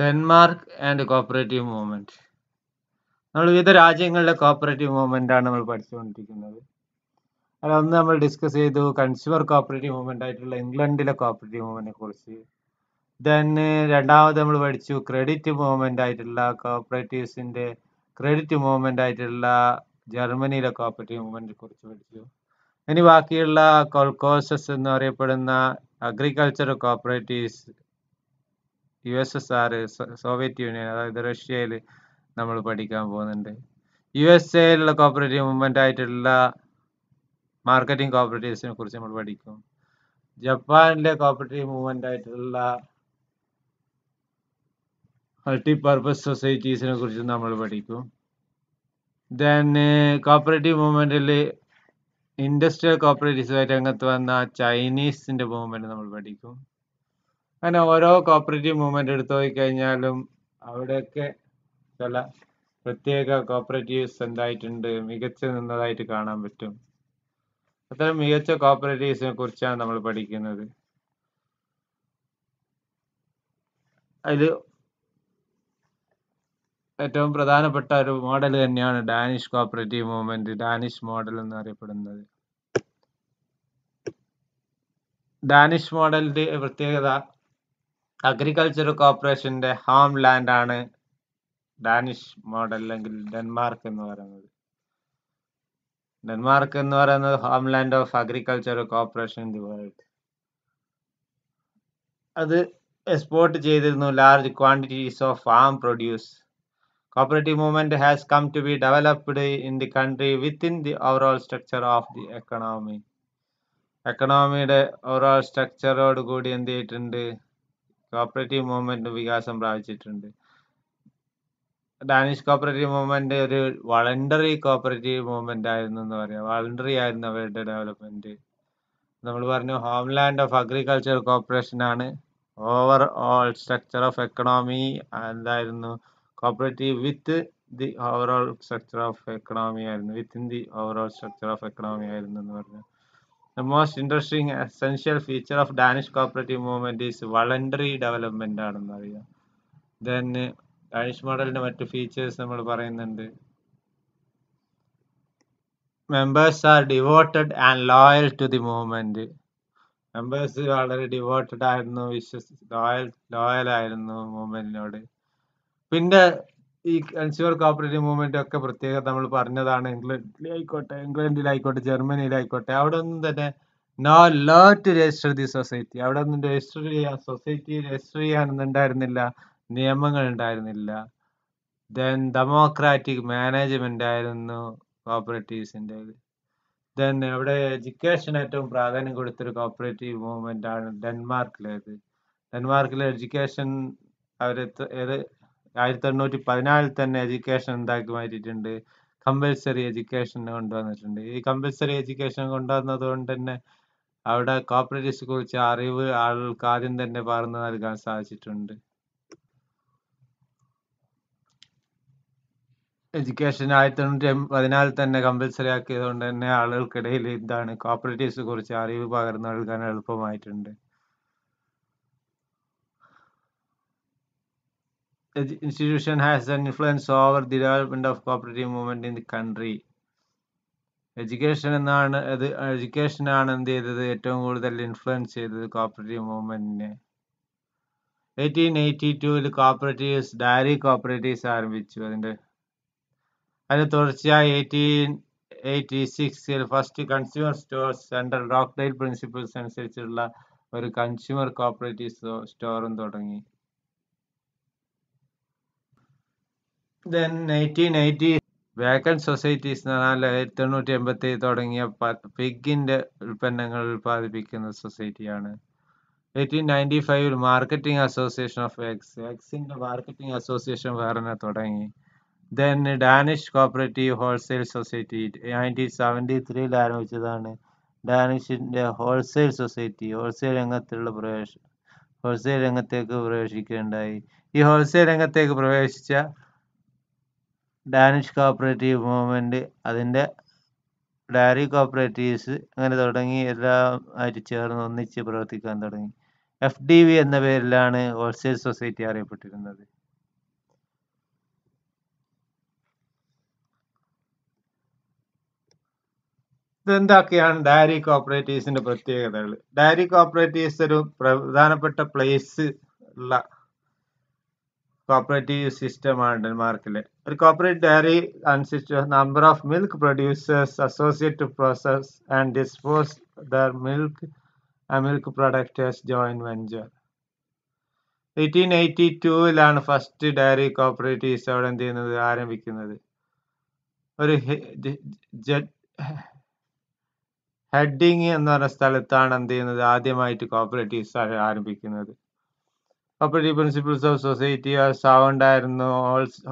Denmark and cooperative movement. നമ്മൾ വിവിധ രാജ്യങ്ങളിലെ കോപ്പറേറ്റീവ് മൂവ്മെന്റ് ആണ് നമ്മൾ പഠിച്ചുകൊണ്ടിരിക്കുന്നത്. ഒന്ന് നമ്മൾ ഡിസ്കസ് ചെയ്തു കൺസ്യൂമർ കോപ്പറേറ്റീവ് മൂവ്മെന്റ് ആയിട്ടുള്ള ഇംഗ്ലണ്ടിലെ കോപ്പറേറ്റീവ് മൂവ്മെന്റിനെ കുറിച്ച്. രണ്ടാമത് നമ്മൾ പഠിച്ചു ക്രെഡിറ്റ് മൂവ്മെന്റ് ആയിട്ടുള്ള കോപ്പറേറ്റീവ്സിന്റെ ക്രെഡിറ്റ് മൂവ്മെന്റ് ആയിട്ടുള്ള ജർമ്മനിയിലെ കോപ്പറേറ്റീവ് മൂവ്മെന്റിനെ കുറിച്ച് പഠിച്ചു. ഇനി ബാക്കിയുള്ള കോഴ്സസ് എന്ന് പറയപ്പെടുന്ന agricultural cooperatives USSR, Soviet union, അതായത് റഷ്യയിൽ നമ്മൾ പഠിക്കാൻ പോകുന്നുണ്ട്. USA കോപ്പറേറ്റീവ് മൂവ്മെന്റ് ആയിട്ടുള്ള മാർക്കറ്റിംഗ് കോപ്പറേറ്റീവ്സിനെ കുറിച്ച് നമ്മൾ പഠിക്കും. ജപ്പാനിലെ കോപ്പറേറ്റീവ് മൂവ്മെന്റ് ആയിട്ടുള്ള മൾട്ടിപർപ്പസ് സൊസൈറ്റീസിനെ കുറിച്ച് നമ്മൾ പഠിക്കും. കോപ്പറേറ്റീവ് മൂവ്മെന്റിൽ ഇൻഡസ്ട്രിയൽ കോപ്പറേറ്റീവ്സ് രംഗത്ത് വന്ന ചൈനീസിന്റെ മൂവ്മെന്റ് നമ്മൾ പഠിക്കും. അങ്ങനെ ഓരോ കോപ്പറേറ്റീവ് മൂവ്മെന്റ് എടുത്തു പോയി കഴിഞ്ഞാലും അവിടെയൊക്കെ ചില പ്രത്യേക കോപ്പറേറ്റീവ്സ് എന്തായിട്ടുണ്ട്, മികച്ചു നിന്നതായിട്ട് കാണാൻ പറ്റും. അത്തരം മികച്ച കോപ്പറേറ്റീവ്സിനെ കുറിച്ചാണ് നമ്മൾ പഠിക്കുന്നത്. അതിൽ ഏറ്റവും പ്രധാനപ്പെട്ട ഒരു മോഡൽ തന്നെയാണ് Danish cooperative movement, Danish model എന്ന് അറിയപ്പെടുന്നത്. ഡാനിഷ് മോഡലിന്റെ പ്രത്യേകത അഗ്രികൾച്ചറൽ കോർപ്പറേഷന്റെ ഹോം ലാൻഡ് ആണ് ഡാനിഷ് മോഡൽ അല്ലെങ്കിൽ ഡെൻമാർക്ക് എന്ന് പറയുന്നത്. ഡെൻമാർക്ക് എന്ന് പറയുന്നത് home land of agricultural corporation in the world. അത് എക്സ്പോർട്ട് ചെയ്തിരുന്നു large quantities of farm produce. Cooperative movement has come to be developed in the country within the overall structure of the economy. എക്കണോമിയുടെ overall സ്ട്രക്ചറോട് കൂടി എന്ത് ചെയ്തിട്ടുണ്ട്, cooperative movement വികാസം പ്രാപിച്ചിട്ടുണ്ട്. Danish cooperative movement ഒരു വളണ്ടറി കോപ്പറേറ്റീവ് മൂവ്മെന്റ് ആയിരുന്നു എന്ന് പറയാം. വളണ്ടറി ആയിരുന്നു അവരുടെ ഡെവലപ്മെന്റ്. നമ്മൾ പറഞ്ഞു ഹോംലാൻഡ് ഓഫ് അഗ്രികൾച്ചർ കോർപ്പറേഷൻ ആണ്. Overall structure of economy എന്തായിരുന്നു, cooperative with the overall structure of economy ആയിരുന്നു, within the overall structure of economy ആയിരുന്നു എന്ന് പറഞ്ഞു. The most interesting essential feature of Danish cooperative movement is voluntary development ആണെന്ന് അറിയാം. Danish മോഡലിന്റെ മറ്റു features നമ്മൾ പറയുന്നുണ്ട്. Members are devoted and loyal to the movement. Members വളരെ ഡിവോട്ടഡ് ആയിരുന്നു, ലോയൽ ആയിരുന്നു മൂവ്മെന്റിനോട്. പിന്നെ ഈ കൺസ്യൂമർ കോപ്പറേറ്റീവ് മൂവ്മെന്റ് ഒക്കെ പ്രത്യേകത നമ്മൾ പറഞ്ഞതാണ്. ഇംഗ്ലണ്ടിലായിക്കോട്ടെ ജർമ്മനിയിലായിക്കോട്ടെ അവിടെ ഒന്നും തന്നെ no law to register the society. അവിടെ ഒന്നും സൊസൈറ്റി രജിസ്റ്റർ ചെയ്യാനൊന്നും ഉണ്ടായിരുന്നില്ല, നിയമങ്ങൾ ഉണ്ടായിരുന്നില്ല. ഡെമോക്രാറ്റിക് മാനേജ്മെന്റ് ആയിരുന്നു കോപ്പറേറ്റീവ്സിന്റെ. അവിടെ എഡ്യൂക്കേഷൻ ഏറ്റവും പ്രാധാന്യം കൊടുത്തൊരു കോപ്പറേറ്റീവ് മൂവ്മെന്റ് ആണ് ഡെൻമാർക്കിലേത്. ഡെൻമാർക്കിലെ എഡ്യൂക്കേഷൻ അവര് 1814 തന്നെ എഡ്യൂക്കേഷൻ എന്താക്കി മാറ്റിയിട്ടുണ്ട്, കമ്പൽസറി എഡ്യൂക്കേഷൻ കൊണ്ടുവന്നിട്ടുണ്ട്. ഈ കമ്പൽസറി എഡ്യൂക്കേഷൻ കൊണ്ടുവന്നത് കൊണ്ട് തന്നെ അവിടെ കോപ്പറേറ്റീവ്സിനെ കുറിച്ച് അറിവ് ആളുകൾക്ക് ആദ്യം തന്നെ പകർന്നു നൽകാൻ സാധിച്ചിട്ടുണ്ട്. എഡ്യൂക്കേഷൻ 1814 തന്നെ കമ്പൽസറി ആക്കിയത് കൊണ്ട് തന്നെ ആളുകൾക്കിടയിൽ എന്താണ് കോപ്പറേറ്റീവ്സിനെ കുറിച്ച് അറിവ് പകർന്നു നൽകാൻ എളുപ്പമായിട്ടുണ്ട്. Institution has an influence over the development of cooperative movement in the country. Education ആണ് എന്ത് ചെയ്തത്, ഏറ്റവും കൂടുതൽ ഇൻഫ്ലുവൻസ് ചെയ്തത് കോപ്പറേറ്റീവ് മൂവ്മെന്റിനെ. 1882 കോപ്പറേറ്റീവ്സ്, ഡയറി കോപ്പറേറ്റീവ്സ് ആരംഭിച്ചു. അതിന് തുടർച്ചയായി 1886 first consumer stores central Rochdale principles അനുസരിച്ചുള്ള ഒരു കൺസ്യൂമർ കോപ്പറേറ്റീവ് സ്റ്റോറും തുടങ്ങി. 1880 വേക്കൻറ്റ് സൊസൈറ്റീസ് എന്ന് പറഞ്ഞാൽ 1887 തുടങ്ങിയ പിഗിന്റെ ഉൽപ്പന്നങ്ങൾ ഉൽപ്പാദിപ്പിക്കുന്ന സൊസൈറ്റിയാണ്. 1895 മാർക്കറ്റിംഗ് അസോസിയേഷൻ ഓഫ് എഗ്സിന്റെ മാർക്കറ്റിംഗ് അസോസിയേഷൻ വേറെ തുടങ്ങി. ഡാനിഷ് കോപ്പറേറ്റീവ് ഹോൾസെയിൽ സൊസൈറ്റി 1973 ആരംഭിച്ചതാണ് ഡാനിഷിന്റെ ഹോൾസെയിൽ സൊസൈറ്റി. ഹോൾസെയിൽ രംഗത്തേക്ക് പ്രവേശിക്കുകയുണ്ടായി. ഈ ഹോൾസെയിൽ രംഗത്തേക്ക് പ്രവേശിച്ച ഡാനിഷ് കോപ്പറേറ്റീവ് മൂവ്മെന്റ് അതിന്റെ ഡയറി കോപ്പറേറ്റീവ്സ് അങ്ങനെ തുടങ്ങി എല്ലാം ആയിട്ട് ചേർന്ന് ഒന്നിച്ച് പ്രവർത്തിക്കാൻ തുടങ്ങി. FDV എന്ന പേരിലാണ് ഹോൾസെയിൽ സൊസൈറ്റി അറിയപ്പെട്ടിരുന്നത്. ഇതെന്തൊക്കെയാണ് ഡയറി കോപ്പറേറ്റീവ്സിന്റെ പ്രത്യേകതകൾ? ഡയറി കോപ്പറേറ്റീവ്സ് ഒരു പ്രധാനപ്പെട്ട പ്ലേസ് ഉള്ള കോപ്പറേറ്റീവ് സിസ്റ്റമാണ് ഡെൻമാർക്കിലെ. ഒരു cooperative dairy consist of number of milk producers associate to process and dispose their milk product as joint venture. 1882 first dairy cooperatives അവിടെ എന്ത് ചെയ്യുന്നത് ആരംഭിക്കുന്നത്. ഒരു ഹെഡിങ് എന്ന് പറഞ്ഞ സ്ഥലത്താണ് എന്ത് ചെയ്യുന്നത് ആദ്യമായിട്ട് കോപ്പറേറ്റീവ്സ് ആരംഭിക്കുന്നത്. Cooperative principles of society sound ആയിരുന്നു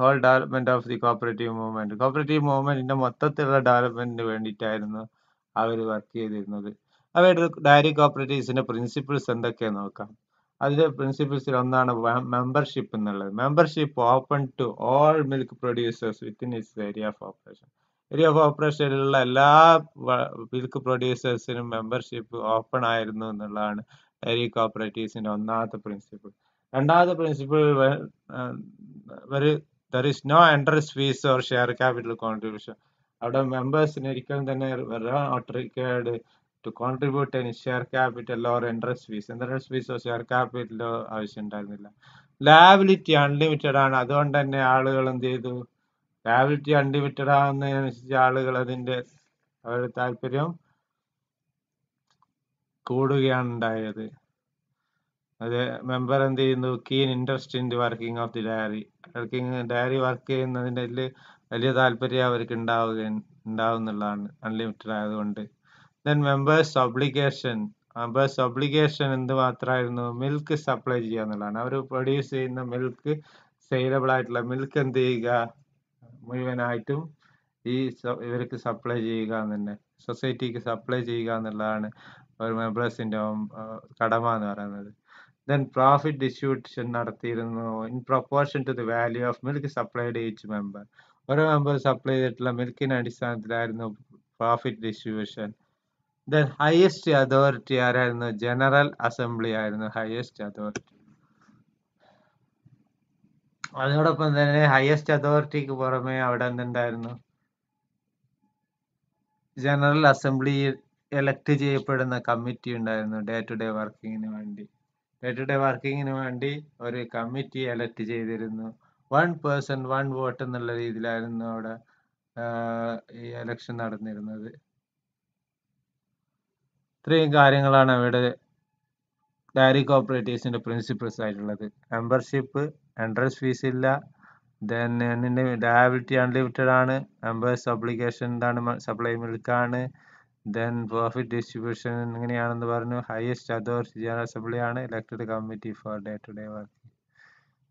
whole development of the cooperative movement. Cooperative മൂവ്മെന്റിന്റെ മൊത്തത്തിലുള്ള ഡെവലപ്മെന്റിന് വേണ്ടിയിട്ടായിരുന്നു അവർ വർക്ക് ചെയ്തിരുന്നത്. അവരുടെ ഡയറി കോപ്പറേറ്റീവ്സിന്റെ പ്രിൻസിപ്പിൾസ് എന്തൊക്കെയാന്ന് നോക്കാം. അതിലെ പ്രിൻസിപ്പിൾസിൽ ഒന്നാണ് മെമ്പർഷിപ്പ് എന്നുള്ളത്. Membership open to all milk producers within its area of operation. Area of ഓപ്പറേഷനിലുള്ള എല്ലാ മിൽക്ക് പ്രൊഡ്യൂസേഴ്സിനും മെമ്പർഷിപ്പ് ഓപ്പൺ ആയിരുന്നു എന്നുള്ളതാണ് ഡയറി കോപ്പറേറ്റീവ്സിന്റെ ഒന്നാമത്തെ പ്രിൻസിപ്പിൾ. രണ്ടാമത്തെ principle there is no entrance fees or share capital contribution. അവിടെ മെമ്പേഴ്സിന് ഒരിക്കലും തന്നെ not required to contribute any share capital or entrance fees. Entrance ഫീസോ ഷെയർ ക്യാപിറ്റലോ ആവശ്യം ഉണ്ടായിരുന്നില്ല. ലാബിലിറ്റി അൺലിമിറ്റഡ് ആണ്. അതുകൊണ്ട് തന്നെ ആളുകൾ എന്ത് ചെയ്തു, ലാബിലിറ്റി അൺലിമിറ്റഡ് ആവുന്നതിനനുസരിച്ച് ആളുകൾ അവരുടെ താല്പര്യം കൂടുകയാണ് ഉണ്ടായത്. അത് മെമ്പർ എന്ത് ചെയ്യുന്നു, keen interest in the working of the dairy. Dairy work ചെയ്യുന്നതിൻ്റെ വലിയ താല്പര്യം അവർക്ക് ഉണ്ടാവുന്നുള്ളതാണ് അൺലിമിറ്റഡ് ആയതുകൊണ്ട്. ദെൻ മെമ്പേഴ്സ് ഒബ്ലിഗേഷൻ എന്ത് മാത്രമായിരുന്നു, മിൽക്ക് സപ്ലൈ ചെയ്യുക എന്നുള്ളതാണ്. അവർ പ്രൊഡ്യൂസ് ചെയ്യുന്ന മിൽക്ക്, സെയിലബിൾ ആയിട്ടുള്ള മിൽക്ക് എന്ത് ചെയ്യുക, മുഴുവനായിട്ടും ഇവർക്ക് സപ്ലൈ ചെയ്യുക എന്ന് തന്നെ, സൊസൈറ്റിക്ക് സപ്ലൈ ചെയ്യുക എന്നുള്ളതാണ് ഒരു മെമ്പേഴ്സിന്റെ കടമ എന്ന് പറയുന്നത്. ദെൻ പ്രോഫിറ്റ് ഡിസ്ട്രിബ്യൂഷൻ നടത്തിയിരുന്നു in proportion to the value of milk supplied each member. ഓരോ മെമ്പർ സപ്ലൈ ചെയ്തിട്ടുള്ള മിൽക്കിന്റെ അടിസ്ഥാനത്തിലായിരുന്നു profit distribution. Then highest authority ആരായിരുന്നു, ജനറൽ അസംബ്ലി ആയിരുന്നു ഹയസ്റ്റ് അതോറിറ്റി. അതോടൊപ്പം തന്നെ ഹയസ്റ്റ് അതോറിറ്റിക്ക് പുറമെ അവിടെ എന്തുണ്ടായിരുന്നു, ജനറൽ അസംബ്ലി എലക്ട് ചെയ്യപ്പെടുന്ന കമ്മിറ്റി ഉണ്ടായിരുന്നു ഡേ ടു ഡേ വർക്കിങ്ങിന് വേണ്ടി. ഡേ ടു ഡേ വർക്കിങ്ങിന് വേണ്ടി ഒരു കമ്മിറ്റി എലക്ട് ചെയ്തിരുന്നു. 1 person 1 vote എന്നുള്ള രീതിയിലായിരുന്നു അവിടെ ഈ എലക്ഷൻ നടന്നിരുന്നത്. ഇത്രയും കാര്യങ്ങളാണ് അവിടെ ഡയറി കോപ്പറേറ്റീവ്സിന്റെ പ്രിൻസിപ്പിൾസ് ആയിട്ടുള്ളത്. മെമ്പർഷിപ്പ്, എൻട്രൻസ് ഫീസ് ഇല്ല, ദെൻ ലയബിലിറ്റി അൺലിമിറ്റഡ് ആണ്, മെമ്പേഴ്സ് ഒബ്ലിഗേഷൻ എന്താണ്, സപ്ലൈ മിൽക്കാണ്, ദെൻ പ്രോഫിറ്റ് ഡിസ്ട്രിബ്യൂഷൻ എങ്ങനെയാണെന്ന് പറഞ്ഞു, ഹയസ്റ്റ് അതോറിറ്റി ജനറൽ അസംബ്ലി ആണ്, elected committee for day to day work.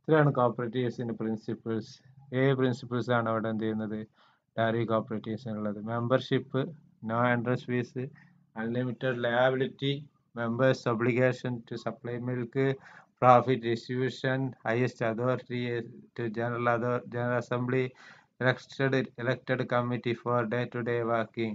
ഇത്രയാണ് കോപ്പറേറ്റീവ്സിന്റെ പ്രിൻസിപ്പിൾസ്. പ്രിൻസിപ്പിൾസ് ആണ് അവിടെ എന്ത് ചെയ്യുന്നത് ഡയറി കോപ്പറേറ്റീവ്സിനുള്ളത്. Membership, no entrance fees, unlimited liability, members obligation to supply milk, profit distribution, highest authority to general assembly, elected committee for day to day working.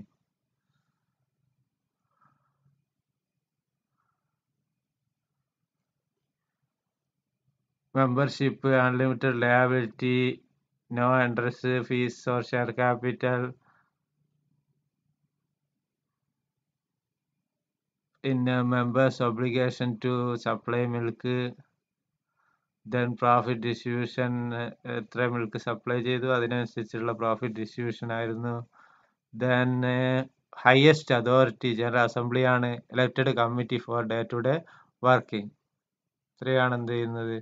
Membership, unlimited liability, no entrance fees or share capital, in members obligation to supply milk, then profit distribution, എത്ര milk supply ചെയ്തു അതിനനുസരിച്ചുള്ള profit distribution ആയിരുന്നു. Then highest authority general assembly ആണ്, elected committee for day to day working. ഇത്രയാണ് എന്ത് ചെയ്യുന്നത്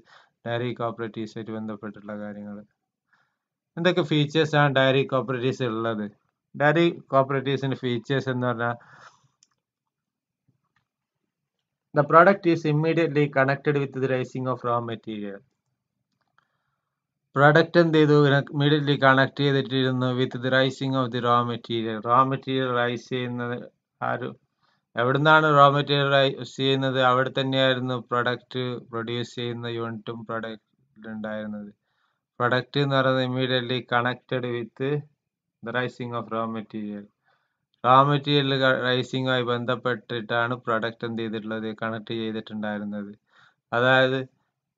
diary കോപ്പറേറ്റീവ്സുമായിട്ട് ബന്ധപ്പെട്ടുള്ള കാര്യങ്ങൾ. എന്തൊക്കെ ഫീച്ചേഴ്സ് ആണ് ഡയറി കോപ്പറേറ്റീവ്സ് ഉള്ളത്? ഡയറി കോപ്പറേറ്റീവ്സിന്റെ ഫീച്ചേഴ്സ് എന്ന് പറഞ്ഞാൽ, the product is immediately connected with the rising of raw material. Product എന്ത് ചെയ്തു, ഇമ്മീഡിയറ്റ്ലി കണക്ട് ചെയ്തിട്ടിരുന്നു with the rising of the raw material. Raw material rise ചെയ്യുന്നത് എവിടുന്നാണ് റോ മെറ്റീരിയൽ റൈസ് ചെയ്യുന്നത്, അവിടെ തന്നെയായിരുന്നു പ്രൊഡക്റ്റ് പ്രൊഡ്യൂസ് ചെയ്യുന്ന യൂണിറ്റും പ്രൊഡക്റ്റ് ഉണ്ടായിരുന്നത്. പ്രൊഡക്റ്റ് എന്ന് പറയുന്നത് immediately connected with the rising of raw material. Raw material റൈസിങ്ങുമായി ബന്ധപ്പെട്ടിട്ടാണ് പ്രൊഡക്റ്റ് എന്ത് ചെയ്തിട്ടുള്ളത്, കണക്ട് ചെയ്തിട്ടുണ്ടായിരുന്നത്. അതായത്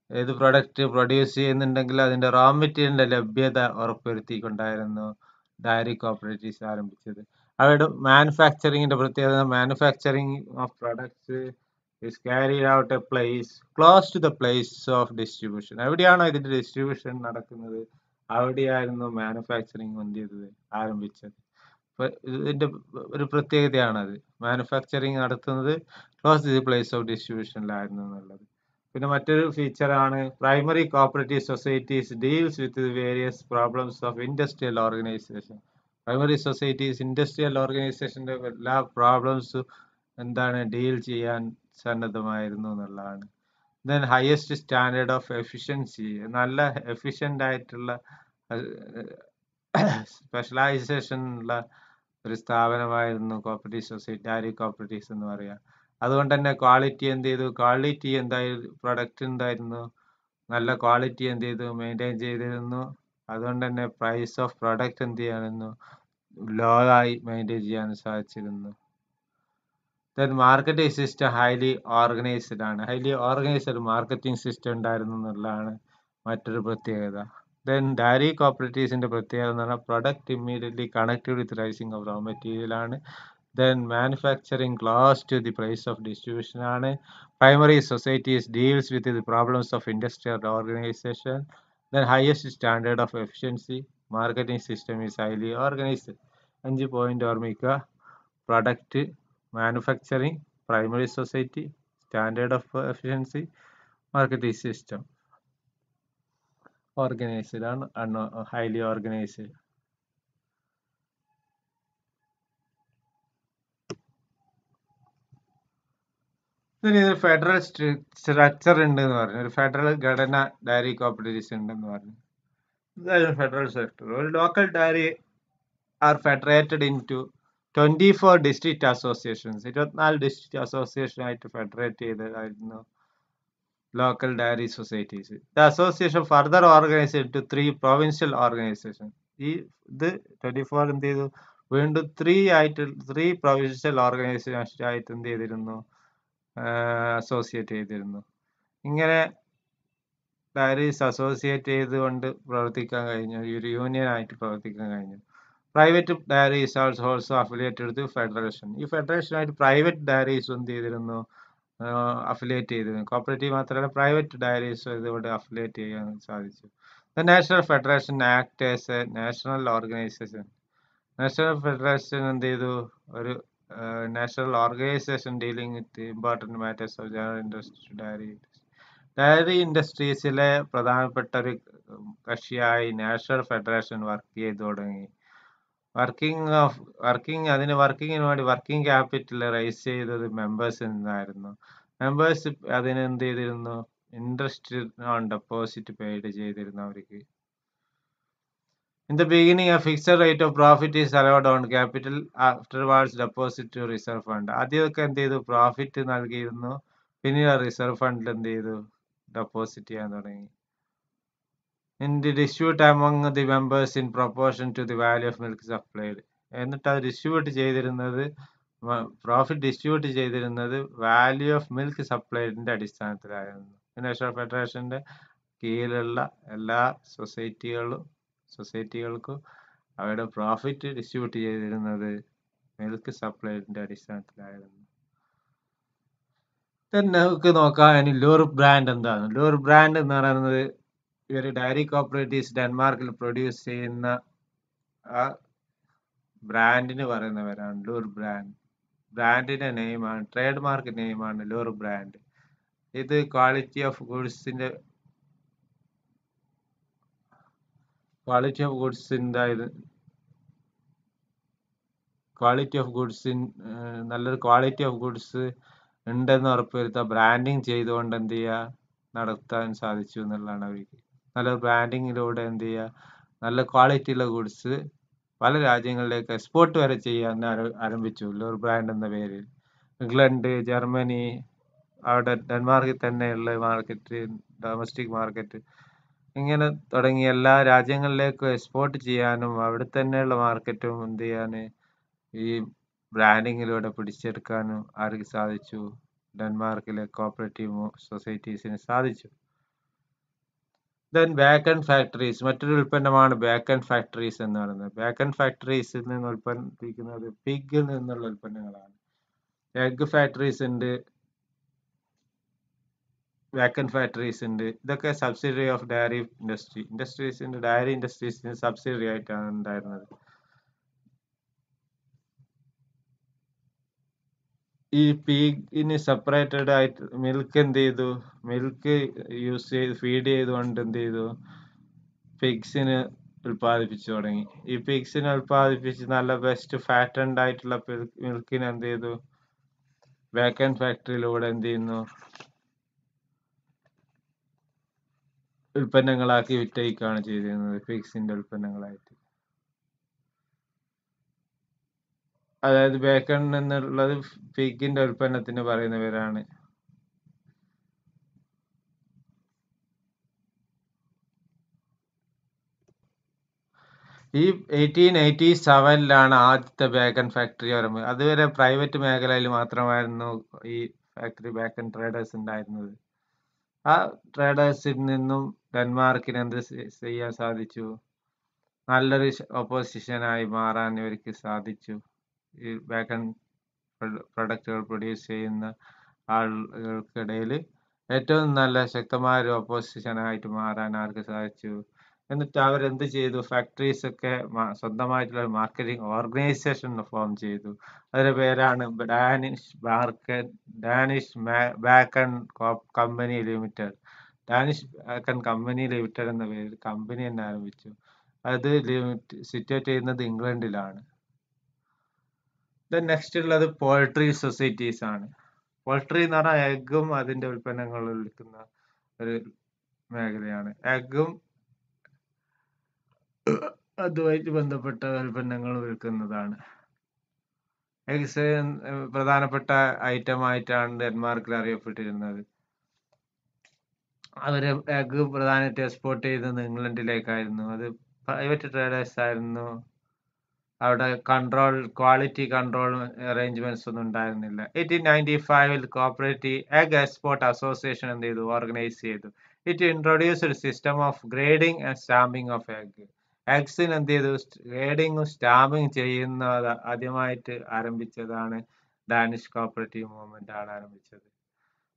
ഏത് പ്രൊഡക്റ്റ് പ്രൊഡ്യൂസ് ചെയ്യുന്നുണ്ടെങ്കിൽ അതിന്റെ റോ മെറ്റീരിയലിന്റെ ലഭ്യത ഉറപ്പുവരുത്തിക്കൊണ്ടായിരുന്നു ഡയറി കോപ്പറേറ്റീവ്സ് ആരംഭിച്ചത്. അവരുടെ മാനുഫാക്ചറിങ്ങിന്റെ പ്രത്യേകത, manufacturing of products is carried out a place close to the place of distribution. എവിടെയാണോ ഇതിന്റെ ഡിസ്ട്രിബ്യൂഷൻ നടക്കുന്നത് അവിടെയായിരുന്നു മാനുഫാക്ചറിങ് എന്ത് ചെയ്തത്, ആരംഭിച്ചത്. ഇതിന്റെ ഒരു പ്രത്യേകതയാണത്. മാനുഫാക്ചറിങ് നടത്തുന്നത് close to the place of ഡിസ്ട്രിബ്യൂഷനിലായിരുന്നു എന്നുള്ളത്. പിന്നെ മറ്റൊരു ഫീച്ചറാണ് primary cooperative societies deals with various problems of industrial organization. Primary societies industrial ഓർഗനൈസേഷന്റെ എല്ലാ പ്രോബ്ലംസും എന്താണ് ഡീൽ ചെയ്യാൻ സന്നദ്ധമായിരുന്നു എന്നുള്ളതാണ്. Then highest standard of efficiency, നല്ല എഫിഷ്യൻ്റ് ആയിട്ടുള്ള സ്പെഷ്യലൈസേഷൻ ഉള്ള ഒരു സ്ഥാപനമായിരുന്നു കോപ്പറേറ്റീവ് സൊസൈറ്റി, ഡയറി കോപ്പറേറ്റീവ്സ് എന്ന് പറയാം. അതുകൊണ്ട് തന്നെ ക്വാളിറ്റി എന്ത് ചെയ്തു, ക്വാളിറ്റി എന്തായിരുന്നു, പ്രൊഡക്റ്റ് എന്തായിരുന്നു, നല്ല ക്വാളിറ്റി എന്ത് ചെയ്തു, മെയിൻറ്റെയിൻ ചെയ്തിരുന്നു. അതുകൊണ്ട് തന്നെ പ്രൈസ് ഓഫ് പ്രൊഡക്റ്റ് എന്ത് ചെയ്യാനെന്നു ലോ ആയി മെയിൻറ്റെയിൻ ചെയ്യാൻ സാധിച്ചിരുന്നു. Then marketing system highly organised ആണ്. ഹൈലി ഓർഗനൈസ്ഡ് മാർക്കറ്റിംഗ് സിസ്റ്റം ഉണ്ടായിരുന്നു എന്നുള്ളതാണ് മറ്റൊരു പ്രത്യേകത. ദെൻ ഡയറി കോപ്പറേറ്റീവ്സിന്റെ പ്രത്യേകത എന്ന് പറഞ്ഞാൽ product immediately connected with raising of raw material ആണ്. Then manufacturing close to the place of distribution ആണ്. Primary societies deals with the problems of industrial organization. Then highest standard of efficiency, marketing system is highly organized. 5 point ഓർമ്മിക്കുക: product, manufacturing, primary society, standard of efficiency, marketing system. Organized ആണ്, highly organized. ഇതിന് federal structure ഉണ്ട് എന്ന് പറഞ്ഞു, ഒരു federal ഘടന dairy cooperatives ഉണ്ടെന്ന് പറഞ്ഞു. ഇതായിരുന്നു ഫെഡറൽ സ്ട്രക്ചർ. ഒരു local dairy are federated into 24 district associations. 24 district association ആയിട്ട് ഫെഡറേറ്റ് ചെയ്തതായിരുന്നു local dairy societies. The association further organised into 3 provincial organisation. ഇത് 24 എന്ത് ചെയ്തു, വീണ്ടും 3 പ്രൊവിൻഷ്യൽ ഓർഗനൈസേഷൻ ആയിട്ട് എന്ത് ചെയ്തിരുന്നു, അസോസിയേറ്റ് ചെയ്തിരുന്നു. ഇങ്ങനെ ഡയറീസ് അസോസിയേറ്റ് ചെയ്തുകൊണ്ട് പ്രവർത്തിക്കാൻ കഴിഞ്ഞു, ഒരു യൂണിയൻ ആയിട്ട് പ്രവർത്തിക്കാൻ കഴിഞ്ഞു. Private dairies also affiliated to federation. ഈ ഫെഡറേഷനായിട്ട് പ്രൈവറ്റ് ഡയറീസ് എന്ത് ചെയ്തിരുന്നു, അഫിലിയേറ്റ് ചെയ്തിരുന്നു. കോപ്പറേറ്റീവ് മാത്രമല്ല പ്രൈവറ്റ് ഡയറീസ് ഇതുകൊണ്ട് അഫിലിയേറ്റ് ചെയ്യാൻ സാധിച്ചു. The national federation act as a national organization. National federation എന്ത് ചെയ്തു, ഒരു national organization dealing with important matters of general interest dairy industry. Dairy ഇൻഡസ്ട്രീസിലെ പ്രധാനപ്പെട്ട ഒരു കക്ഷിയായി നാഷണൽ ഫെഡറേഷൻ വർക്ക് ചെയ്തു തുടങ്ങി. വർക്കിങ്ങിന് വേണ്ടി വർക്കിംഗ് ക്യാപിറ്റൽ റൈസ് ചെയ്തത് മെമ്പേഴ്സിൽ നിന്നായിരുന്നു. മെമ്പേഴ്സ് അതിന് എന്ത് ചെയ്തിരുന്നു, ഇൻട്രസ്റ്റ് ഓൺ ഡെപ്പോസിറ്റ് പെയ്ഡ് ചെയ്തിരുന്നു അവർക്ക്. In the beginning, a fixed rate of profit is allowed on capital. Afterwards, deposit to reserve fund. ആദ്യമൊക്കെ എന്ത് ചെയ്തു, പ്രോഫിറ്റ് നൽകിയിരുന്നു, പിന്നീട് റിസർവ് ഫണ്ടിൽ എന്ത് ചെയ്തു, ഡെപ്പോസിറ്റ് ചെയ്യാൻ തുടങ്ങി. And distribute among the members in proportion to the value of milk supplied. എന്നിട്ട് അത് ഡിസ്ട്രിബ്യൂട്ട് ചെയ്തിരുന്നത്, പ്രോഫിറ്റ് ഡിസ്ട്രിബ്യൂട്ട് ചെയ്തിരുന്നത് വാല്യൂ ഓഫ് മിൽക്ക് സപ്ലൈഡിന്റെ അടിസ്ഥാനത്തിലായിരുന്നു. നാഷണൽ ഫെഡറേഷന്റെ കീഴിലുള്ള എല്ലാ സൊസൈറ്റികൾക്കും അവരുടെ പ്രോഫിറ്റ് ഡിസ്ട്രിബ്യൂട്ട് ചെയ്തിരുന്നത് മിൽക്ക് സപ്ലൈഡിന്റെ അടിസ്ഥാനത്തിലായിരുന്നു. നമുക്ക് നോക്കാം ലൂർ ബ്രാൻഡ് എന്താണ്. ലൂർ ബ്രാൻഡ് എന്ന് പറയുന്നത് ഇവർ ഡയറി കോപ്പറേറ്റീവ്സ് ഡെൻമാർക്കിൽ പ്രൊഡ്യൂസ് ചെയ്യുന്ന ആ ബ്രാൻഡിന് പറയുന്നവരാണ് ലൂർ ബ്രാൻഡ്. ബ്രാൻഡിന്റെ നെയിമാണ്, ട്രേഡ് മാർക്ക് നെയിമാണ് ലൂർ ബ്രാൻഡ്. ഇത് ക്വാളിറ്റി ഓഫ് ഗുഡ്സിന്റെ നല്ലൊരു ക്വാളിറ്റി ഓഫ് ഗുഡ്സ് ഉണ്ടെന്ന് ഉറപ്പുവരുത്താൻ ബ്രാൻഡിങ് ചെയ്തുകൊണ്ട് എന്ത് ചെയ്യുക, നടത്താൻ സാധിച്ചു എന്നുള്ളതാണ് അവർക്ക്. നല്ല ബ്രാൻഡിങ്ങിലൂടെ എന്ത് ചെയ്യുക, നല്ല ക്വാളിറ്റിയുള്ള ഗുഡ്സ് പല രാജ്യങ്ങളിലേക്ക് എക്സ്പോർട്ട് വരെ ചെയ്യാൻ ആരംഭിച്ചു ലൂർ ബ്രാൻഡ് എന്ന പേരിൽ. ഇംഗ്ലണ്ട്, ജർമ്മനി, അവിടെ ഡെൻമാർക്കിൽ തന്നെയുള്ള മാർക്കറ്റ്, ഡൊമസ്റ്റിക് മാർക്കറ്റ്, ഇങ്ങനെ തുടങ്ങിയ എല്ലാ രാജ്യങ്ങളിലേക്കും എക്സ്പോർട്ട് ചെയ്യാനും അവിടെ തന്നെയുള്ള മാർക്കറ്റും എന്ത് ചെയ്യാൻ ഈ ബ്രാൻഡിങ്ങിലൂടെ പിടിച്ചെടുക്കാനും ആർക്ക് സാധിച്ചു, ഡെൻമാർക്കിലെ കോപ്പറേറ്റീവ് സൊസൈറ്റീസിന് സാധിച്ചു. ദെൻ ബേക്കൺ ഫാക്ടറീസ്, മറ്റൊരു ഉൽപ്പന്നമാണ് ബേക്കൺ ഫാക്ടറീസ് എന്ന് പറയുന്നത്. ബേക്കൺ ഫാക്ടറീസിൽ നിന്ന് ഉൽപ്പാദിപ്പിക്കുന്നത് പിഗിൽ നിന്നുള്ള ഉൽപ്പന്നങ്ങളാണ്. എഗ് ഫാക്ടറീസ് ഉണ്ട്, ബേക്കൺ ഫാക്ടറീസ് ഉണ്ട്. ഇതൊക്കെ സബ്സിഡറി ഓഫ് ഡയറി ഇൻഡസ്ട്രീസിന്റെ ഡയറി ഇൻഡസ്ട്രീസിന് സബ്സിഡറി ആയിട്ടാണ് ഉണ്ടായിരുന്നത്. ഈ പീഗിന് സെപ്പറേറ്റഡ് ആയിട്ട് മിൽക്ക് എന്ത് ചെയ്തു, മിൽക്ക് യൂസ് ചെയ്ത് ഫീഡ് ചെയ്തുകൊണ്ട് എന്ത് ചെയ്തു, പിഗ്സിന് ഉൽപ്പാദിപ്പിച്ചു തുടങ്ങി. ഈ പിഗ്സിനെ ഉൽപ്പാദിപ്പിച്ച് നല്ല ബെസ്റ്റ് ഫാറ്റൻഡ് ആയിട്ടുള്ള മിൽക്കിന് എന്ത് ചെയ്തു, ബേക്കൺ ഫാക്ടറിയിലൂടെ എന്ത് ചെയ്യുന്നു, ഉൽപ്പന്നങ്ങളാക്കി വിറ്റഴിക്കുകയാണ് ചെയ്തിരുന്നത്, പിഗ്സിന്റെ ഉൽപ്പന്നങ്ങളായിട്ട്. അതായത് ബേക്കൺ എന്നുള്ളത് പിഗിന്റെ ഉൽപ്പന്നത്തിന് പറയുന്ന പേരാണ്. ഈ 1887 ആദ്യത്തെ ബേക്കൺ ഫാക്ടറി വരുന്നത്. അതുവരെ പ്രൈവറ്റ് മേഖലയിൽ മാത്രമായിരുന്നു ഈ ഫാക്ടറി ബേക്കൺ ട്രേഡേഴ്സ് ഉണ്ടായിരുന്നത്. ആ ട്രേഡേഴ്സിൽ നിന്നും ഡെൻമാർക്കിന് എന്ത് ചെയ്യാൻ സാധിച്ചു, നല്ലൊരു ഓപ്പോസിഷനായി മാറാൻ ഇവർക്ക് സാധിച്ചു. ഈ ബേക്കൺ പ്രൊഡക്റ്റുകൾ പ്രൊഡ്യൂസ് ചെയ്യുന്ന ആളുകൾക്കിടയിൽ ഏറ്റവും നല്ല ശക്തമായ ഒരു ഓപ്പോസിഷനായിട്ട് മാറാൻ അവർക്ക് സാധിച്ചു. എന്നിട്ട് അവരെന്ത് ചെയ്തു, ഫാക്ടറീസ് ഒക്കെ സ്വന്തമായിട്ടുള്ള മാർക്കറ്റിംഗ് ഓർഗനൈസേഷൻ ഫോം ചെയ്തു. അതിന്റെ പേരാണ് Danish bacon company limited. Danish bacon company limited എന്ന പേരിൽ കമ്പനി തന്നെ ആരംഭിച്ചു. അത് സിറ്റുവേറ്റ് ചെയ്യുന്നത് ഇംഗ്ലണ്ടിലാണ്. നെക്സ്റ്റ് ഉള്ളത് പോൾട്രി സൊസൈറ്റീസ് ആണ്. പോൾട്രി എന്ന് പറഞ്ഞാൽ എഗ്ഗും അതിന്റെ ഉൽപ്പന്നങ്ങളും വിൽക്കുന്ന ഒരു മേഖലയാണ്. എഗ്ഗും അതുമായിട്ട് ബന്ധപ്പെട്ട ഉൽപ്പന്നങ്ങൾ വിൽക്കുന്നതാണ്. എഗ്സ് പ്രധാനപ്പെട്ട ഐറ്റം ആയിട്ടാണ് ഡെൻമാർക്കിൽ അറിയപ്പെട്ടിരുന്നത്. അവര് എഗ്ഗ് പ്രധാനമായിട്ട് എക്സ്പോർട്ട് ചെയ്തത് ഇംഗ്ലണ്ടിലേക്കായിരുന്നു. അത് പ്രൈവറ്റ് ട്രേഡേഴ്സ് ആയിരുന്നു. അവിടെ ക്വാളിറ്റി കൺട്രോൾ അറേഞ്ച്മെന്റ്സ് ഒന്നും ഉണ്ടായിരുന്നില്ല. 1895 കോപ്പറേറ്റീവ് എഗ് എക്സ്പോർട്ട് അസോസിയേഷൻ എന്ത് ചെയ്തു, ഓർഗനൈസ് ചെയ്തു. It introduced system of grading and stamping of egg. എഗ്സിന് എന്ത് ചെയ്തു, ഗ്രേഡിങ്ങും സ്റ്റാമ്പിങ് ചെയ്യുന്നത് ആദ്യമായിട്ട് ആരംഭിച്ചതാണ് ഡാനിഷ് കോപ്പറേറ്റീവ് മൂവ്മെന്റ് ആണ് ആരംഭിച്ചത്.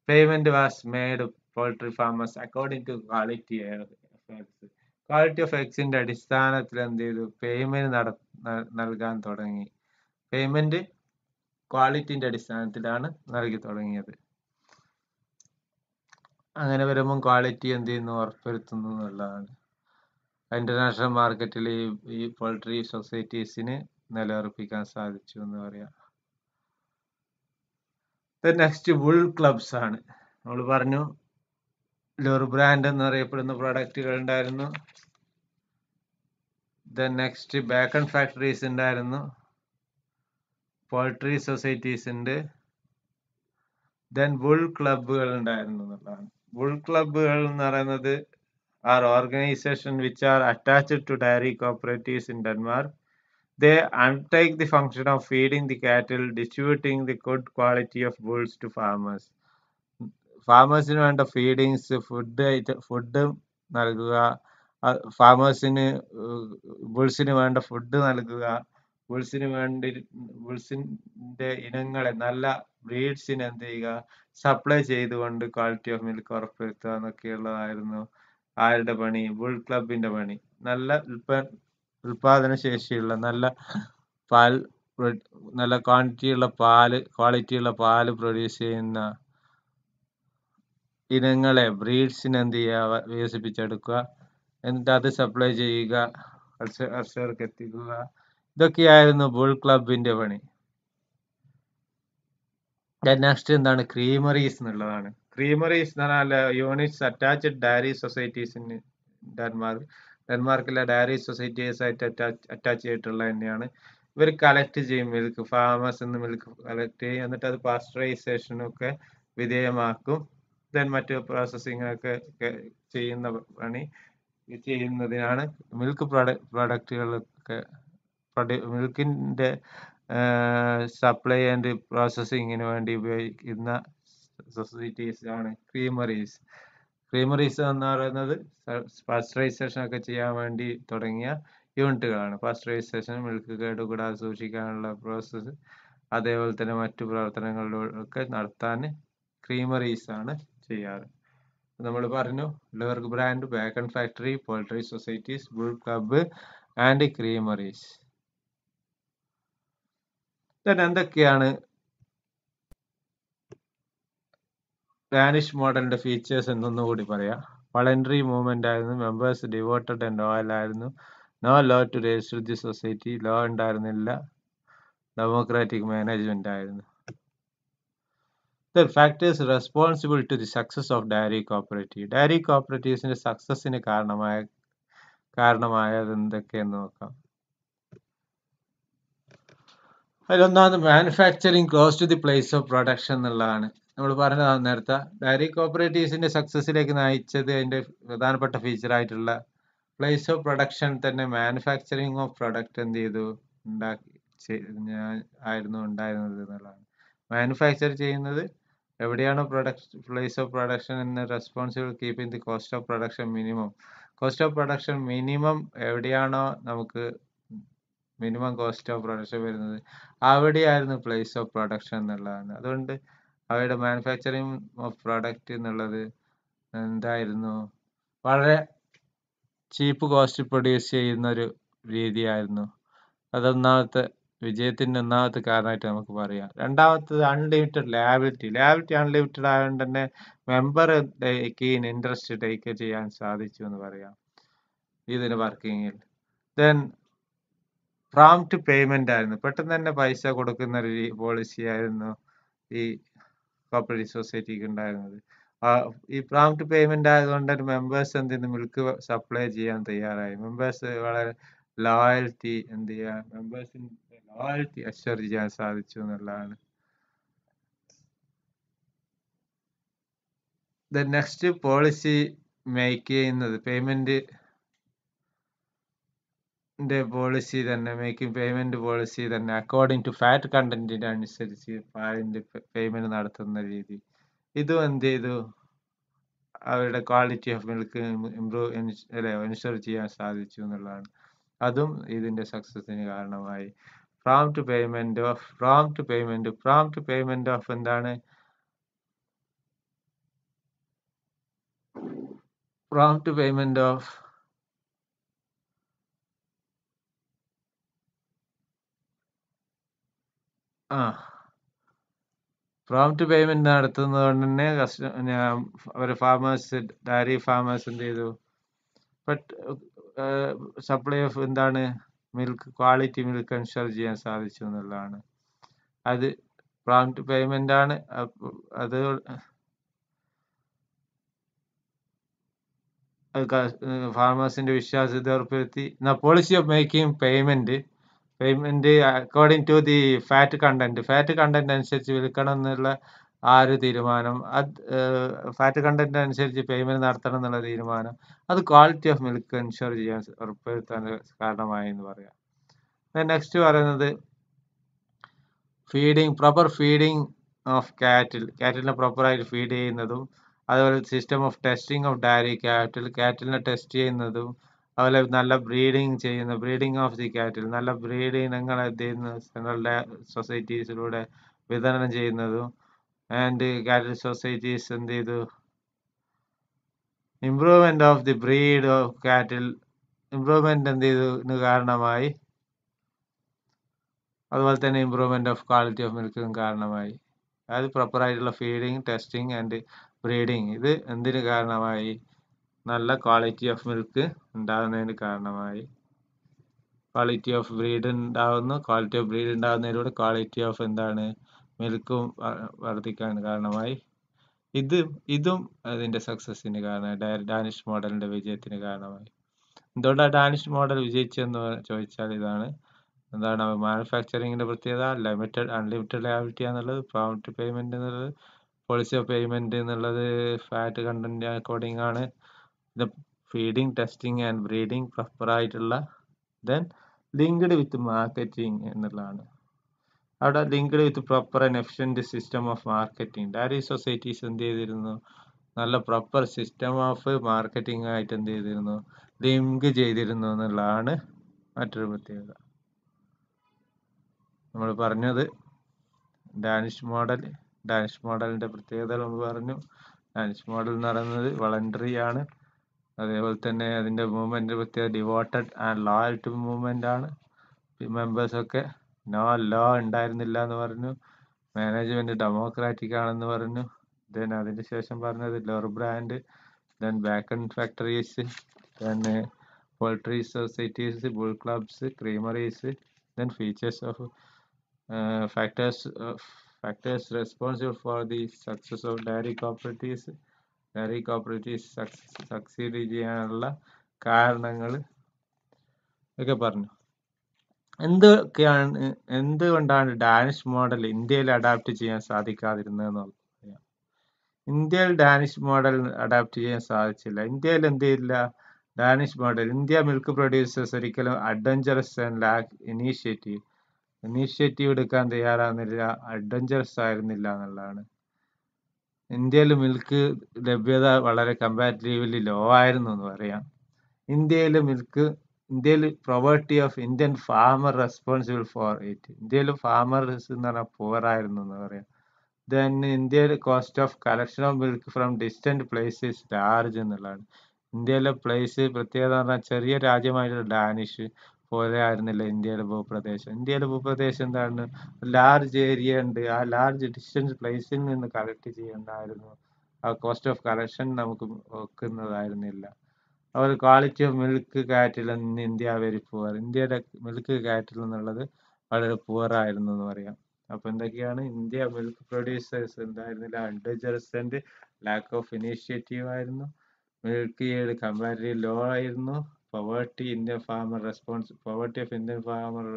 Payment was made poultry farmers according to quality of എഗ്സിന്റെ അടിസ്ഥാനത്തിൽ എന്ത് ചെയ്തു, പേയ്മെന്റ് നൽകാൻ തുടങ്ങി. പേയ്മെന്റ് ക്വാളിറ്റിന്റെ അടിസ്ഥാനത്തിലാണ് നൽകി തുടങ്ങിയത്. അങ്ങനെ വരുമ്പോൾ ക്വാളിറ്റി എന്ത് ചെയ്യുന്നു, ഉറപ്പുവരുത്തുന്നു എന്നുള്ളതാണ്. ഇന്റർനാഷണൽ മാർക്കറ്റിൽ ഈ പോൾട്രി സൊസൈറ്റീസിന് നിലയുറപ്പിക്കാൻ സാധിച്ചു എന്ന് പറയാം. നെക്സ്റ്റ് വുൾ ക്ലബ്സ് ആണ്. നമ്മൾ പറഞ്ഞു ലോർ ബ്രാൻഡ് എന്നറിയപ്പെടുന്ന പ്രൊഡക്റ്റുകൾ ഉണ്ടായിരുന്നു. നെക്സ്റ്റ് ബേക്കൺ ഫാക്ടറീസ് ഉണ്ടായിരുന്നു, പോൾട്രി സൊസൈറ്റീസ് ഉണ്ട്, വുൾ ക്ലബുകൾ ഉണ്ടായിരുന്നു എന്നുള്ളതാണ്. വുൾ ക്ലബുകൾ എന്ന് പറയുന്നത് are organisation which are attached to dairy cooperatives in Denmark. They undertake the function of feeding the cattle, distributing the good quality of wools to farmers. ഫാമേഴ്സിന് വേണ്ട feedings, food നൽകുക, ഫാമേഴ്സിന് ബുൾസിന് വേണ്ട ഫുഡ് നൽകുക, ബുൾസിന്റെ ഇനങ്ങളെ നല്ല ബ്രീഡ്സിന് എന്ത് ചെയ്യുക, സപ്ലൈ ചെയ്തുകൊണ്ട് ക്വാളിറ്റി ഓഫ് മിൽക്ക് ഉറപ്പുവരുത്തുക എന്നൊക്കെയുള്ളതായിരുന്നു ആരുടെ പണി, വുൾ ക്ലബിന്റെ പണി. നല്ല ഉൽപാദന ശേഷിയുള്ള നല്ല ക്വാളിറ്റിയുള്ള പാല് പ്രൊഡ്യൂസ് ചെയ്യുന്ന ഇനങ്ങളെ, ബ്രീഡ്സിന് എന്ത് ചെയ്യുക, വികസിപ്പിച്ചെടുക്കുക, എന്നിട്ട് അത് സപ്ലൈ ചെയ്യുക, കർഷകർക്ക് എത്തിക്കുക. ഇതൊക്കെയായിരുന്നു വുൾ ക്ലബിന്റെ പണി. നെക്സ്റ്റ് എന്താണ്, ക്രീമറീസ് എന്നുള്ളതാണ്. ക്രീമറീസ് എന്ന് പറഞ്ഞാൽ units attached dairy societies in ഡെൻമാർക്കിലെ ഡയറി സൊസൈറ്റീസ് ആയിട്ട് അറ്റാച്ച് ചെയ്തിട്ടുള്ള തന്നെയാണ്. ഇവർ കളക്ട് ചെയ്യും മിൽക്ക്, ഫാമേഴ്സ് നിന്ന് മിൽക്ക് കളക്ട് ചെയ്യും, എന്നിട്ട് അത് പാസ്ചറൈസേഷനൊക്കെ വിധേയമാക്കും. മറ്റ് പ്രോസസ്സിംഗ് ഒക്കെ ചെയ്യുന്നതിനാണ് മിൽക്ക് പ്രൊഡക്റ്റുകളൊക്കെ, മിൽക്കിന്റെ സപ്ലൈ ആൻഡ് പ്രോസസ്സിങ്ങിന് വേണ്ടി ഉപയോഗിക്കുന്ന സൊസൈറ്റീസ് ആണ് ക്രീമറീസ്. ക്രീമറീസ് എന്ന് പറയുന്നത് പാസ്ചറൈസേഷൻ ഒക്കെ ചെയ്യാൻ വേണ്ടി തുടങ്ങിയ യൂണിറ്റുകളാണ്. പാസ്ചറൈസേഷൻ, മിൽക്ക് കേടുകൂടാതെ സൂക്ഷിക്കാനുള്ള പ്രോസസ്സ്, അതേപോലെ തന്നെ മറ്റു പ്രവർത്തനങ്ങളിലൊക്കെ നടത്താൻ ക്രീമറീസ് ആണ് ചെയ്യാറ്. നമ്മൾ പറഞ്ഞു ലെവർക്ക് brand, bacon factory, poultry societies, bull club and creameries. then എന്തൊക്കെയാണ് ഡാനിഷ് മോഡലിന്റെ ഫീച്ചേഴ്സ് എന്നൊന്നുകൂടി പറയാം. വളണ്ടറി മൂവ്മെന്റ് ആയിരുന്നു, മെമ്പേഴ്സ് ഡിവോട്ടഡ് ആൻഡ് ലോയൽ ആയിരുന്നു, no law to register the society, law ഉണ്ടായിരുന്നില്ല, ഡെമോക്രാറ്റിക് മാനേജ്മെന്റ് ആയിരുന്നു. The factors responsible to the success of dairy cooperative. Dairy കോപ്പറേറ്റീവ്സിന്റെ സക്സസിന് കാരണമായത് എന്തൊക്കെയെന്ന് നോക്കാം. അതിലൊന്നാമത് manufacturing close to the place of production എന്നുള്ളതാണ്. നമ്മൾ പറഞ്ഞതാണ് നേരത്തെ, ഡയറി കോപ്പറേറ്റീവ്സിന്റെ സക്സസിലേക്ക് നയിച്ചത് അതിന്റെ പ്രധാനപ്പെട്ട ഫീച്ചർ ആയിട്ടുള്ള പ്ലേസ് ഓഫ് പ്രൊഡക്ഷൻ തന്നെ മാനുഫാക്ചറിങ് ഓഫ് പ്രൊഡക്റ്റ് എന്ത് ചെയ്തു ആയിരുന്നു ഉണ്ടായിരുന്നത് എന്നുള്ളതാണ്. മാനുഫാക്ചർ ചെയ്യുന്നത് എവിടെയാണോ പ്ലേസ് ഓഫ് പ്രൊഡക്ഷൻ എന്ന് responsible keeping the cost of production minimum. Cost of production minimum എവിടെയാണോ നമുക്ക് മിനിമം കോസ്റ്റ് ഓഫ് പ്രൊഡക്ഷൻ വരുന്നത് അവിടെയായിരുന്നു പ്ലേസ് ഓഫ് പ്രൊഡക്ഷൻ എന്നുള്ളതാണ്. അതുകൊണ്ട് അവയുടെ മാനുഫാക്ചറിങ് ഓഫ് പ്രൊഡക്റ്റ് എന്നുള്ളത് എന്തായിരുന്നു, വളരെ ചീപ്പ് കോസ്റ്റ് പ്രൊഡ്യൂസ് ചെയ്യുന്ന ഒരു രീതിയായിരുന്നു. അതൊന്നാമത്തെ വിജയത്തിന്റെ ഒന്നാമത്തെ കാരണമായിട്ട് നമുക്ക് പറയാം. രണ്ടാമത്തത് അൺലിമിറ്റഡ് ലാബിലിറ്റി. അൺലിമിറ്റഡ് ആയതുകൊണ്ട് തന്നെ മെമ്പർ ഇൻട്രസ്റ്റ് ടേക്ക് ചെയ്യാൻ സാധിച്ചു എന്ന് പറയാം ഇതിന് വർക്കിങ്ങിൽ. ദെൻ പ്രോംപ്റ്റ് പേയ്മെന്റ് ആയിരുന്നു, പെട്ടെന്ന് തന്നെ പൈസ കൊടുക്കുന്ന ഒരു പോളിസി ആയിരുന്നു ഈ കോപ്പറേറ്റീവ് സൊസൈറ്റിക്ക് ഉണ്ടായിരുന്നത്. ഈ പ്രോംപ്റ്റ് പേയ്മെന്റ് ആയതുകൊണ്ട് മെമ്പേഴ്സ് എന്ത് ചെയ്യുന്നു, മിൽക്ക് സപ്ലൈ ചെയ്യാൻ തയ്യാറായി. മെമ്പേഴ്സ് വളരെ ലോയൽറ്റി എന്ത് ചെയ്യാൻ, മെമ്പേഴ്സിന്റെ ലോയൽറ്റി അഷ്വർ ചെയ്യാൻ സാധിച്ചു എന്നുള്ളതാണ്. നെക്സ്റ്റ് പോളിസി മേക്ക് ചെയ്യുന്നത് പേയ്മെന്റ് പോളിസി തന്നെ, മേക്കിംഗ് പേയ്മെന്റ് പോളിസി തന്നെ അക്കോർഡിംഗ് ടു ഫാറ്റ് കണ്ടന്റിന് അനുസരിച്ച് പാലിന്റെ പേയ്മെന്റ് നടത്തുന്ന രീതി. ഇതും എന്ത് ചെയ്തു, അവരുടെ ക്വാളിറ്റി ഓഫ് മിൽക്ക് എൻഷുർ ചെയ്യാൻ സാധിച്ചു എന്നുള്ളതാണ്. അതും ഇതിന്റെ സക്സസിന് കാരണമായി. പ്രോംപ്റ്റ് പേയ്മെന്റ് ഓഫ് എന്താണ്, prompt payment of prompt payment നടത്തുന്നത് കൊണ്ട് തന്നെ അവർ ഡയറി ഫാമേഴ്സ് എന്ത് ചെയ്തു, സപ്ലൈ ഓഫ് എന്താണ് മിൽക്ക്, ക്വാളിറ്റി മിൽക്ക് എൻഷുർ ചെയ്യാൻ സാധിച്ചു എന്നുള്ളതാണ്. അത് പ്രോംപ്റ്റ് പേയ്മെന്റ് ആണ്. അത് ഫാർമേഴ്സിന്റെ വിശ്വാസ്യത ഉറപ്പുവരുത്തി. Policy of making payment according to the fat content അനുസരിച്ച് വിൽക്കണം എന്നുള്ള ആ ഒരു തീരുമാനം, ഫാറ്റ് കണ്ടന്റ് അനുസരിച്ച് പേയ്മെന്റ് നടത്തണം എന്നുള്ള തീരുമാനം, അത് ക്വാളിറ്റി ഓഫ് മിൽക്ക് എൻഷുർ ചെയ്യാൻ ഉറപ്പുവരുത്താൻ കാരണമായി എന്ന് പറയാം. നെക്സ്റ്റ് പറയുന്നത് പ്രോപ്പർ ഫീഡിങ് ഓഫ് കാറ്റിലിനെ പ്രോപ്പറായിട്ട് ഫീഡ് ചെയ്യുന്നതും, അതുപോലെ system of testing of dairy കാറ്റിലിനെ ടെസ്റ്റ് ചെയ്യുന്നതും, അതുപോലെ നല്ല ബ്രീഡിങ് ഓഫ് ദി കാറ്റിൽ, നല്ല ബ്രീഡ് ഇനങ്ങൾ എന്ത് ചെയ്യുന്നു ഞങ്ങളുടെ സൊസൈറ്റീസിലൂടെ വിതരണം ചെയ്യുന്നതും, ആൻഡ് കാറ്റിൽ സൊസൈറ്റീസ് എന്ത് ചെയ്തു, improvement of the breed of കാറ്റിൽ, ഇംപ്രൂവ്മെന്റ് എന്ത് ചെയ്തു കാരണമായി. അതുപോലെ തന്നെ ഇംപ്രൂവ്മെന്റ് ഓഫ് ക്വാളിറ്റി ഓഫ് മിൽക്കും കാരണമായി. അതായത് പ്രോപ്പർ ആയിട്ടുള്ള ഫീഡിങ്, ടെസ്റ്റിംഗ് ആൻഡ് ബ്രീഡിങ്, ഇത് എന്തിന് കാരണമായി, നല്ല ക്വാളിറ്റി ഓഫ് മിൽക്ക് ഉണ്ടാകുന്നതിന് കാരണമായി. ക്വാളിറ്റി ഓഫ് ബ്രീഡ് ഉണ്ടാകുന്നതിലൂടെ ക്വാളിറ്റി ഓഫ് എന്താണ് മിൽക്കും വർദ്ധിക്കാൻ കാരണമായി. ഇതും അതിന്റെ സക്സസിന് കാരണമായി, ഡാനിഷ് മോഡലിന്റെ വിജയത്തിന് കാരണമായി. എന്തുകൊണ്ടാണ് ഡാനിഷ് മോഡൽ വിജയിച്ചെന്ന് ചോദിച്ചാൽ എന്താണ് മാനുഫാക്ചറിങ്ങിന്റെ പ്രത്യേകത, അൺലിമിറ്റഡ് ലയബിലിറ്റി എന്നുള്ളത്, പ്രോംപ്റ്റ് പേയ്മെന്റ് എന്നുള്ളത്, പോളിസി ഓഫ് പേയ്മെന്റ് എന്നുള്ളത് ഫാറ്റ് കണ്ടന്റ് അക്കോർഡിംഗ് ആണ്, feeding, testing and breeding proper ആയിട്ടുള്ള, ദെൻ ലിങ്ക്ഡ് വിത്ത് മാർക്കറ്റിംഗ് എന്നുള്ളതാണ്. അവിടെ linked with proper and efficient system of marketing. Dairy societies എന്ത് ചെയ്തിരുന്നു, നല്ല പ്രോപ്പർ സിസ്റ്റം ഓഫ് മാർക്കറ്റിംഗ് ആയിട്ട് എന്ത് ചെയ്തിരുന്നു, ലിങ്ക് ചെയ്തിരുന്നു എന്നുള്ളതാണ് മറ്റൊരു പ്രത്യേകത. നമ്മൾ പറഞ്ഞത് ഡാനിഷ് മോഡലിന്റെ പ്രത്യേകത നമ്മൾ പറഞ്ഞു. ഡാനിഷ് മോഡൽ എന്ന് പറയുന്നത് വളണ്ടറി ആണ്. അതേപോലെ തന്നെ അതിന്റെ മൂവ്മെന്റ് പ്രത്യേക devoted and loyal to movement ആണ്. മെമ്പേഴ്സൊക്കെ നോ ലോ ഉണ്ടായിരുന്നില്ല എന്ന് പറഞ്ഞു. മാനേജ്മെന്റ് ഡെമോക്രാറ്റിക് ആണെന്ന് പറഞ്ഞു. ദെൻ അതിന് ശേഷം പറഞ്ഞത് lore brand, then bacon factories, then poultry societies, bull clubs, creameries, then features of factors responsible for the success of dairy cooperatives. Dairy cooperatives succeed ചെയ്യാനുള്ള കാരണങ്ങൾ ഒക്കെ പറഞ്ഞു. എന്തുകൊണ്ടാണ് ഡാനിഷ് മോഡൽ ഇന്ത്യയിൽ അഡാപ്റ്റ് ചെയ്യാൻ സാധിക്കാതിരുന്നതെന്ന് പറയാം. ഇന്ത്യയിൽ ഡാനിഷ് മോഡൽ അഡാപ്റ്റ് ചെയ്യാൻ സാധിച്ചില്ല. ഇന്ത്യയിൽ എന്ത് ചെയ്തില്ല, Danish model India milk producers ഒരിക്കലും അഡ്വഞ്ചറസ് ആൻഡ് ലാക്ക് ഇനീഷ്യേറ്റീവ് എടുക്കാൻ തയ്യാറാകുന്നില്ല, അഡ്വഞ്ചറസ് ആയിരുന്നില്ല എന്നുള്ളതാണ്. ഇന്ത്യയിൽ മിൽക്ക് ലഭ്യത വളരെ കമ്പാരിറ്റീവ്ലി ലോ ആയിരുന്നു എന്ന് പറയാം. ഇന്ത്യയിൽ poverty of Indian farmer responsible for it. ഇന്ത്യയിൽ ഫാമേഴ്സ് എന്ന് പറഞ്ഞാൽ പുവർ ആയിരുന്നു എന്ന് പറയാം. ദെൻ ഇന്ത്യയിൽ cost of collection of milk from distant places large എന്നുള്ളതാണ്. ഇന്ത്യയിലെ പ്ലേസ് പ്രത്യേകത പറഞ്ഞാൽ ചെറിയ രാജ്യമായിട്ടുള്ള ഡാനിഷ് പോലെ ആയിരുന്നില്ല ഇന്ത്യയിലെ ഭൂപ്രദേശം. ഇന്ത്യയിലെ ഭൂപ്രദേശം എന്താണ്, ലാർജ് ഏരിയ ഉണ്ട്. ആ ലാർജ് ഡിസ്റ്റൻസ് പ്ലേസിൽ നിന്ന് കളക്ട് ചെയ്യേണ്ടായിരുന്നു. ആ കോസ്റ്റ് ഓഫ് കളക്ഷൻ നമുക്ക് വെക്കുന്നതായിരുന്നില്ല. അവർ quality of milk cattle in India very poor. ഇന്ത്യയുടെ മിൽക്ക് കാറ്റിൽ എന്നുള്ളത് വളരെ പുവർ ആയിരുന്നു എന്ന് പറയാം. അപ്പൊ എന്തൊക്കെയാണ്, ഇന്ത്യ മിൽക്ക് പ്രൊഡ്യൂസേഴ്സ് എന്തായിരുന്നില്ല, adventurous and lack of initiative ആയിരുന്നു. മിൽക്ക് ഈൽഡ് കമ്പാരിറ്റീവ് ലോ ആയിരുന്നു. poverty of Indian farmer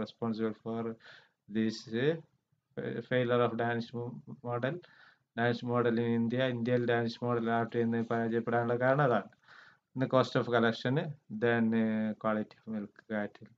responsible for this failure of Danish model in ഇന്ത്യയിൽ ഡാനിഷ് മോഡൽ അഡാപ്റ്റ് ചെയ്യുന്നത് പരാജയപ്പെടാനുള്ള കാരണം അതാണ്. Cost of collection, then quality of milk കാറ്റിൽ.